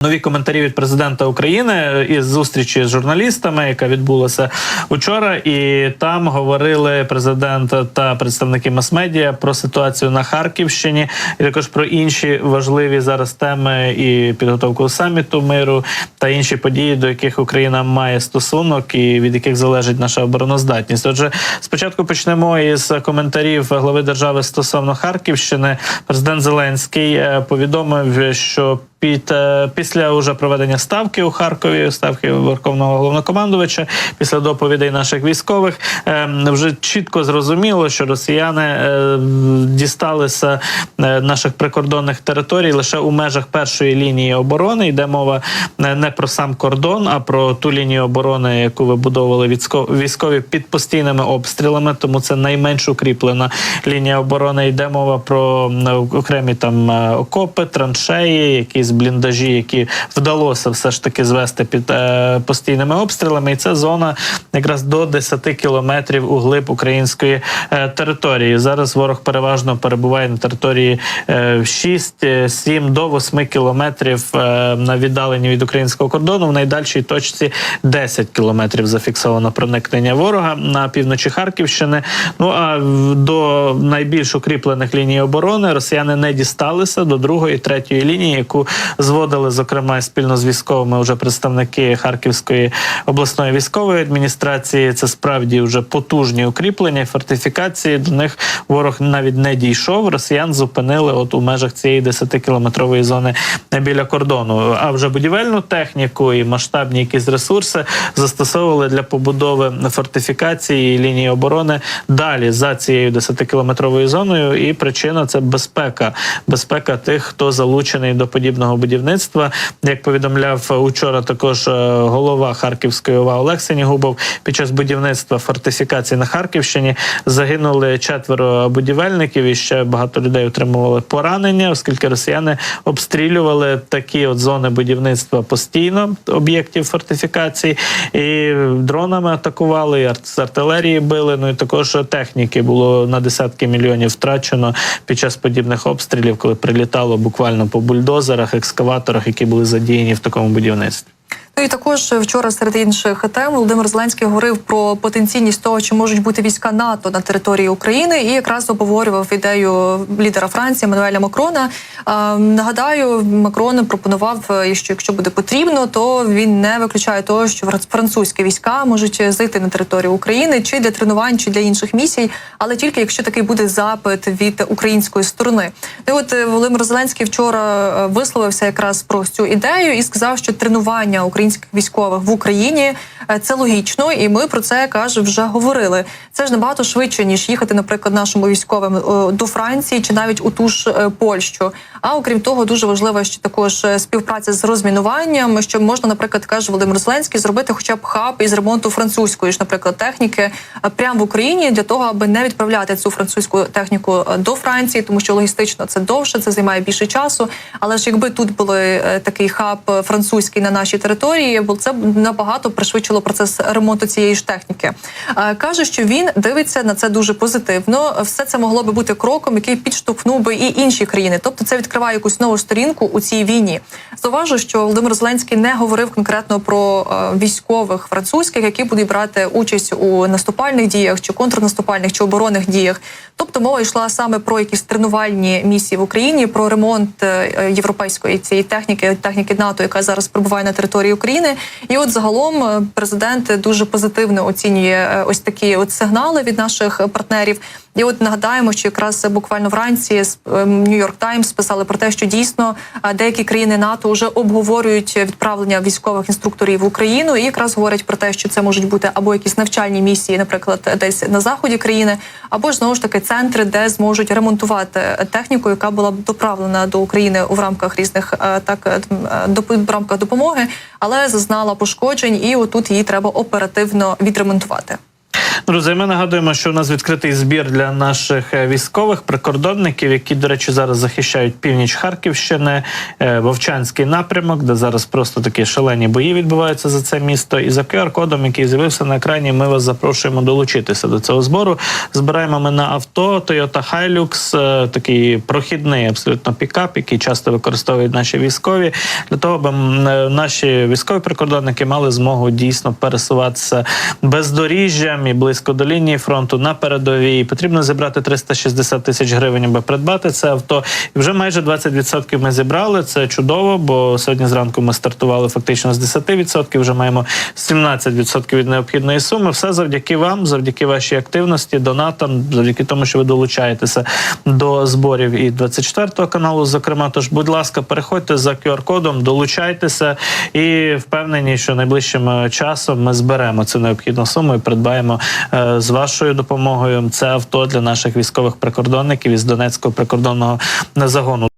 Нові коментарі від президента України із зустрічі з журналістами, яка відбулася учора, і там говорили президент та представники мас-медіа про ситуацію на Харківщині, і також про інші важливі зараз теми і підготовку саміту миру та інші події, до яких Україна має стосунок і від яких залежить наша обороноздатність. Отже, спочатку почнемо із коментарів глави держави стосовно Харківщини. Президент Зеленський повідомив, що після уже проведення ставки у Харкові, ставки Верховного Головнокомандувача, після доповідей наших військових, вже чітко зрозуміло, що росіяни дісталися наших прикордонних територій лише у межах першої лінії оборони. Йде мова не про сам кордон, а про ту лінію оборони, яку вибудовували військові під постійними обстрілами, тому це найменш укріплена лінія оборони. Йде мова про окремі там окопи, траншеї, якісь бліндажі, які вдалося все ж таки звести під постійними обстрілами. І це зона якраз до 10 кілометрів углиб української території. Зараз ворог переважно перебуває на території 6-7 до 8 кілометрів на віддаленні від українського кордону. В найдальшій точці 10 кілометрів зафіксовано проникнення ворога на півночі Харківщини. Ну а до найбільш укріплених ліній оборони росіяни не дісталися, до другої, третьої лінії, яку зводили, зокрема, спільно з військовими вже представники Харківської обласної військової адміністрації. Це справді вже потужні укріплення, фортифікації. До них ворог навіть не дійшов. Росіян зупинили от у межах цієї 10-кілометрової зони біля кордону. А вже будівельну техніку і масштабні якісь ресурси застосовували для побудови фортифікації і лінії оборони далі за цією 10-кілометровою зоною. І причина – це безпека. Безпека тих, хто залучений до подібного будівництва. Як повідомляв учора також голова Харківської ОВА Олег Синігубов, під час будівництва фортифікацій на Харківщині загинули 4 будівельників і ще багато людей отримували поранення, оскільки росіяни обстрілювали такі от зони будівництва постійно, об'єктів фортифікацій, і дронами атакували, і з артилерії били, ну і також техніки було на десятки мільйонів втрачено під час подібних обстрілів, коли прилітало буквально по бульдозерах, екскаваторах, які були задіяні в такому будівництві. Ну і також вчора серед інших тем Володимир Зеленський говорив про потенційність того, чи можуть бути війська НАТО на території України, і якраз обговорював ідею лідера Франції Еммануеля Макрона. Нагадаю, Макрон пропонував, що якщо буде потрібно, то він не виключає того, що французькі війська можуть зайти на територію України чи для тренувань, чи для інших місій, але тільки якщо такий буде запит від української сторони. І от Володимир Зеленський вчора висловився якраз про цю ідею і сказав, що тренування українських військових в Україні – це логічно, і ми про це, каже, вже говорили. Це ж набагато швидше, ніж їхати, наприклад, нашим військовим до Франції чи навіть у ту ж Польщу. А окрім того, дуже важливо ще також співпраця з розмінуванням, що можна, наприклад, каже Володимир Зеленський, зробити хоча б хаб із ремонту французької ж, наприклад, техніки прямо в Україні, для того, аби не відправляти цю французьку техніку до Франції, тому що логістично це довше, це займає більше часу. Але ж якби тут були такий хаб французький на нашій території, бо це набагато пришвидшило процес ремонту цієї ж техніки. Каже, що він дивиться на це дуже позитивно. Все це могло би бути кроком, який підштовхнув би і інші країни. Тобто це відкриває якусь нову сторінку у цій війні. Зауважу, що Володимир Зеленський не говорив конкретно про військових французьких, які будуть брати участь у наступальних діях, чи контрнаступальних, чи оборонних діях. Тобто мова йшла саме про якісь тренувальні місії в Україні, про ремонт європейської цієї техніки НАТО, яка зараз перебуває на території України. І от загалом президент дуже позитивно оцінює ось такі от сигнали від наших партнерів. І от нагадаємо, що якраз буквально вранці Нью-Йорк Таймс писали про те, що дійсно деякі країни НАТО вже обговорюють відправлення військових інструкторів в Україну, і якраз говорять про те, що це можуть бути або якісь навчальні місії, наприклад, десь на заході країни, або ж знову ж таки центри, де зможуть ремонтувати техніку, яка була доправлена до України в рамках різних в рамках допомоги, але зазнала пошкоджень, і отут її треба оперативно відремонтувати. Друзі, ми нагадуємо, що у нас відкритий збір для наших військових прикордонників, які, до речі, зараз захищають північ Харківщини, Вовчанський напрямок, де зараз просто такі шалені бої відбуваються за це місто. І за QR-кодом, який з'явився на екрані, ми вас запрошуємо долучитися до цього збору. Збираємо ми на авто Toyota Hilux, такий прохідний абсолютно пікап, який часто використовують наші військові, для того, аби наші військові прикордонники мали змогу дійсно пересуватися бездоріжжям і близько до лінії фронту на передовій. Потрібно зібрати 360 тисяч гривень, аби придбати це авто. І вже майже 20% ми зібрали. Це чудово, бо сьогодні зранку ми стартували фактично з 10%, вже маємо 17% від необхідної суми. Все завдяки вам, завдяки вашій активності, донатам, завдяки тому, що ви долучаєтеся до зборів і 24 каналу, зокрема. Тож, будь ласка, переходьте за QR-кодом, долучайтеся і впевнені, що найближчим часом ми зберемо цю необхідну суму і придбаємо з вашою допомогою це авто для наших військових прикордонників із Донецького прикордонного загону.